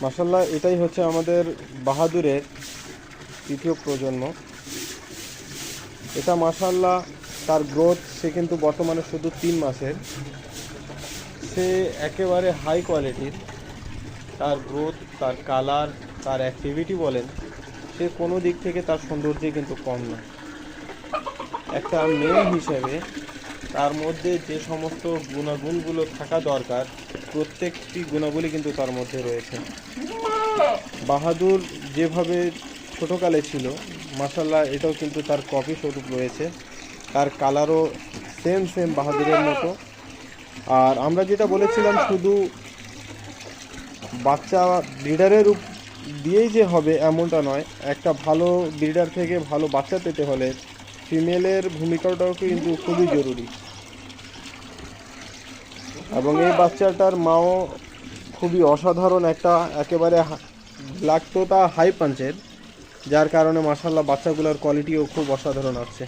মাশাআল্লাহ, এটাই হচ্ছে আমাদের বাহাদুরের তৃতীয় প্রজন্ম। এটা মাশাআল্লাহ তার গ্রোথ, সে কিন্তু বর্তমানে শুধু 3 মাসের। সে একেবারে হাই কোয়ালিটির। তার গ্রোথ, তার কালার, তার অ্যাক্টিভিটি বলেন, সে কোনো দিক থেকে তার সৌন্দর্যে কিন্তু কম না। একটা মেয়ে হিসেবে তার মধ্যে যে সমস্ত গুণাগুণগুলো থাকা দরকার, প্রত্যেকটি গুণাবলী কিন্তু তার মধ্যে রয়েছে। বাহাদুর যেভাবে ছোটোকালে ছিল, মাশাল্লাহ এটাও কিন্তু তার কপি স্বরূপ রয়েছে। তার কালারও সেম সেম বাহাদুরের মতো। আর আমরা যেটা বলেছিলাম, শুধু বাচ্চা ব্রিডারের দিয়েই যে হবে এমনটা নয়। একটা ভালো ব্রিডার থেকে ভালো বাচ্চা পেতে হলে ফিমেলের ভূমিকাটাও কিন্তু খুবই জরুরি। এবং এই বাচ্চাটার মাও খুবই অসাধারণ, একটা একেবারে ব্ল্যাক তোতা হাই পাঞ্চের, যার কারণে মাশাআল্লাহ বাচ্চাগুলোর কোয়ালিটিও খুব অসাধারণ আছে।